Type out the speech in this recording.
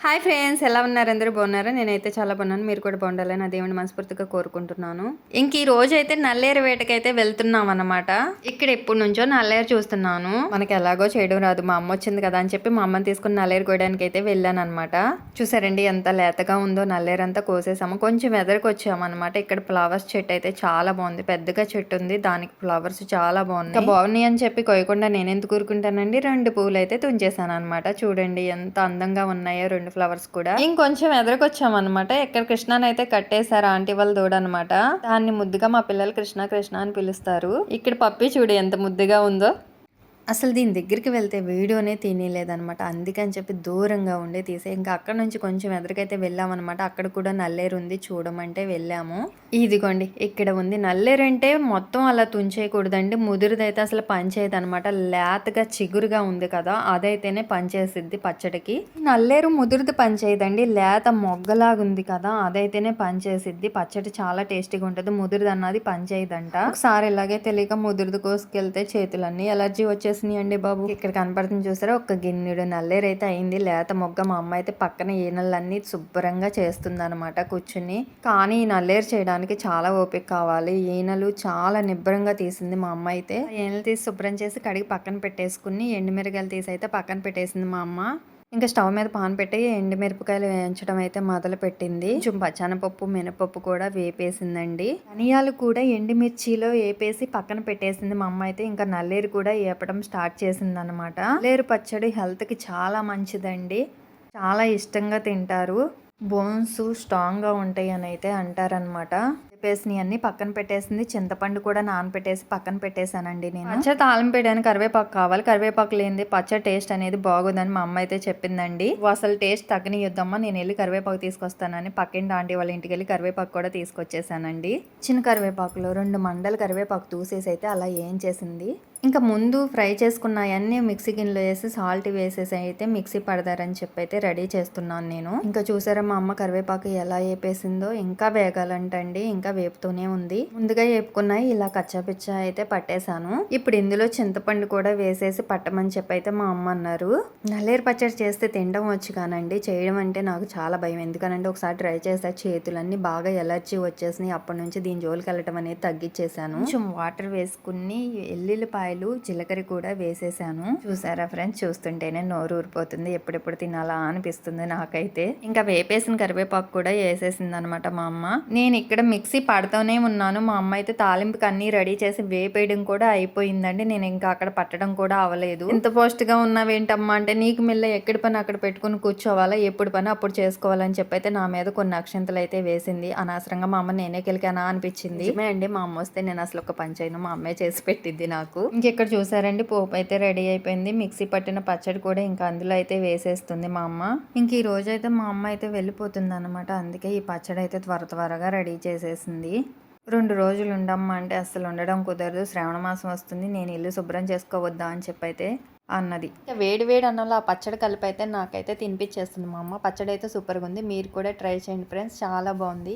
Hi friends, ఎలా ఉన్నారు? అందరూ బాగున్నారా? నేనైతే చాలా బాగున్నాను. మీరు కూడా బాగుండాలని ఆ దేవుని మనస్ఫూర్తిగా కోరుకుంటున్నాను. ఇంక ఈ రోజు అయితే నల్లేరు వేటకైతే వెళ్తున్నాం అన్నమాట. ఇక్కడ ఎప్పటి నుంచో నల్లేరు చూస్తున్నాను. మనకి ఎలాగో చేయడం రాదు, మా అమ్మ వచ్చింది కదా అని చెప్పి మా అమ్మని తీసుకుని నల్లేరు కోయడానికి అయితే వెళ్ళాను అనమాట. చూసారండి ఎంత లేతగా ఉందో, నల్లేరు అంతా కోసేసాము. కొంచెం ఎదరికి వచ్చాము అనమాట. ఇక్కడ ఫ్లవర్స్ చెట్టు అయితే చాలా బాగుంది, పెద్దగా చెట్టు ఉంది, దానికి ఫ్లవర్స్ చాలా బాగున్నాయి. ఇంకా బాగున్నాయి అని చెప్పి కోయకుండా నేనెందుకు ఊరుకుంటానండి, 2 పువ్వులు అయితే తుంచేసాను అనమాట. చూడండి ఎంత అందంగా ఉన్నాయో 2 ఫ్లవర్స్ కూడా. ఇంకొంచెం ఎదురుకొచ్చామన్నమాట. ఇక్కడ కృష్ణని అయితే కట్టేశారు ఆంటీ వాళ్ళ దూడ అనమాట. దాన్ని ముద్దుగా మా పిల్లలు కృష్ణ కృష్ణ అని పిలుస్తారు. ఇక్కడ పప్పి చూడు ఎంత ముద్దుగా ఉందో. అసలు దీని దగ్గరికి వెళ్తే వీడియోనే తీయలేదనమాట. అందుకని చెప్పి దూరంగా ఉండే తీసే. ఇంకా అక్కడ నుంచి కొంచెం ఎదురుకైతే వెళ్ళామన్నమాట. అక్కడ కూడా నల్లేరు ఉంది, చూడమంటే వెళ్ళాము. ఇదిగోండి ఇక్కడ ఉంది. నల్లేరు అంటే మొత్తం అలా తుంచేయకూడదండి, ముదురుదైతే అసలు పనిచేయదు అనమాట. లేతగా చిగురుగా ఉంది కదా, అదైతేనే పనిచేసిద్ది పచ్చడికి. నల్లేరు ముదురుది పనిచేయదండి, లేత మొగ్గలాగా ఉంది కదా, అదైతేనే పనిచేసిద్ది. పచ్చడి చాలా టేస్టీగా ఉంటుంది. ముదురుది అన్నది పనిచేయదంట. ఒకసారి ఇలాగే తెలియక ముదురుది కోసుకెళ్తే చేతులన్నీ ఎలర్జీ వచ్చేసి అండి బాబు. ఇక్కడ కనపడుతుంది చూసారా, ఒక గిన్నెడు నల్లేరు అయితే అయింది. లేత మొగ్గ. మా అమ్మ అయితే పక్కన ఈనెలన్నీ శుభ్రంగా చేస్తుంది అనమాట కూర్చుని. కానీ ఈ నల్లేరు చేయడానికి చాలా ఓపిక కావాలి. ఈనెలు చాలా నిబ్బరంగా తీసింది మా అమ్మ అయితే. ఈనెలు తీసి శుభ్రం చేసి కడిగి పక్కన పెట్టేసుకుని ఎండుమిరగాయలు తీసి అయితే పక్కన పెట్టేసింది మా అమ్మ. ఇంకా స్టవ్ మీద పాన్ పెట్టి ఎండుమిరపకాయలు వేయించడం అయితే మొదలు పెట్టింది. కొంచెం పచ్చనపప్పు మినపప్పు కూడా వేపేసిందండి. ధనియాలు కూడా ఎండుమిర్చిలో వేపేసి పక్కన పెట్టేసింది మా అమ్మ అయితే. ఇంకా నల్లేరు కూడా వేపడం స్టార్ట్ చేసింది అనమాట. నల్లేరు పచ్చడి హెల్త్ కి చాలా మంచిదండి, చాలా ఇష్టంగా తింటారు. బోన్స్ స్ట్రాంగ్ గా ఉంటాయి అని అయితే అంటారనమాట. వేపేసినవి అన్ని పక్కన పెట్టేసింది. చింతపండు కూడా నానపెట్టేసి పక్కన పెట్టేశానండి నేను. పచ్చడి తాలింపు వేయడానికి కరివేపాకు కావాలి. కరివేపాకు లేనిది పచ్చడి టేస్ట్ అనేది బాగోదని మా అమ్మ అయితే చెప్పిందండి. అసలు టేస్ట్ తగ్గనియొద్దమ్మా, నేను వెళ్ళి కరివేపాకు తీసుకొస్తానని పక్కింటి ఆంటీ వాళ్ళ ఇంటికి వెళ్ళి కరివేపాకు కూడా తీసుకొచ్చేసానండి. చిన్న కరివేపాకులో 2 మండలు కరివేపాకు తూసేసి అయితే అలా ఏం చేసింది. ఇంకా ముందు ఫ్రై చేసుకున్న అన్నీ మిక్సీ గిన్నెలో వేసి సాల్ట్ వేసేసి అయితే మిక్సీ పడతారని చెప్పి అయితే రెడీ చేస్తున్నాను నేను. ఇంకా చూసారా మా అమ్మ కరివేపాకు ఎలా వేపేసిందో. ఇంకా వేగాలంటండి, ఇంకా వేపుతూనే ఉంది. ముందుగా వేపుకున్నాయి ఇలా కచ్చాపిచ్చా అయితే పట్టేశాను. ఇప్పుడు ఇందులో చింతపండు కూడా వేసేసి పట్టమని చెప్పి అయితే మా అమ్మ అన్నారు. నల్లేరు పచ్చడి చేస్తే తినడం వచ్చు కానండి, చేయడం అంటే నాకు చాలా భయం. ఎందుకనంటే ఒకసారి ట్రై చేసా, చేతులన్నీ బాగా ఎలర్జీ వచ్చేసినాయి. అప్పటి నుంచి దీని జోలికి వెళ్ళటం అనేది తగ్గించేశాను. కొంచెం వాటర్ వేసుకుని ఎల్లుల్లిపాయలు జీలకర్ర కూడా వేసేసాను. చూసారా ఫ్రెండ్స్, చూస్తుంటేనే నోరు ఊరిపోతుంది, ఎప్పుడెప్పుడు తినాలా అనిపిస్తుంది నాకైతే. ఇంకా వేపేసిన కరివేపాకు కూడా వేసేసింది అనమాట మా అమ్మ. నేను ఇక్కడ మిక్సీ పడుతూనే ఉన్నాను. మా అమ్మ అయితే తాలింపుకి అన్ని రెడీ చేసి వేపేయడం కూడా అయిపోయిందండి. నేను ఇంకా అక్కడ పట్టడం కూడా అవ్వలేదు. ఇంత పోస్ట్ గా ఉన్నావేంటమ్మా అంటే, నీకు మిల్ల ఎక్కడి పని అక్కడ పెట్టుకుని కూర్చోవాలా, ఎప్పుడు పని అప్పుడు చేసుకోవాలని చెప్పి అయితే నా మీద కొన్ని అక్షంతలు అయితే వేసింది. అనవసరంగా మా అమ్మ నేనే కెలికానా అనిపించింది. నిజమే అండి, మా అమ్మ వస్తే నేను అసలు ఒక పని చేయను, మా అమ్మే చేసి పెట్టిద్ది నాకు. ఇంకెక్కడ చూసారండి, పోపు అయితే రెడీ అయిపోయింది. మిక్సీ పట్టిన పచ్చడి కూడా ఇంకా అందులో అయితే వేసేస్తుంది మా అమ్మ. ఇంక ఈ రోజు అయితే మా అమ్మ అయితే వెళ్ళిపోతుంది అనమాట. అందుకే ఈ పచ్చడి అయితే త్వరగా రెడీ చేసేసింది. 2 రోజులు ఉండమ్మా అంటే అసలు ఉండడం కుదరదు, శ్రావణ మాసం వస్తుంది, నేను ఇల్లు శుభ్రం చేసుకోవద్దా అని చెప్పైతే అన్నది. ఇంకా వేడి వేడి అన్నంలో ఆ పచ్చడి కలిపి అయితే నాకైతే తినిపించేస్తుంది మా అమ్మ. పచ్చడి అయితే సూపర్గా ఉంది, మీరు కూడా ట్రై చేయండి ఫ్రెండ్స్, చాలా బాగుంది.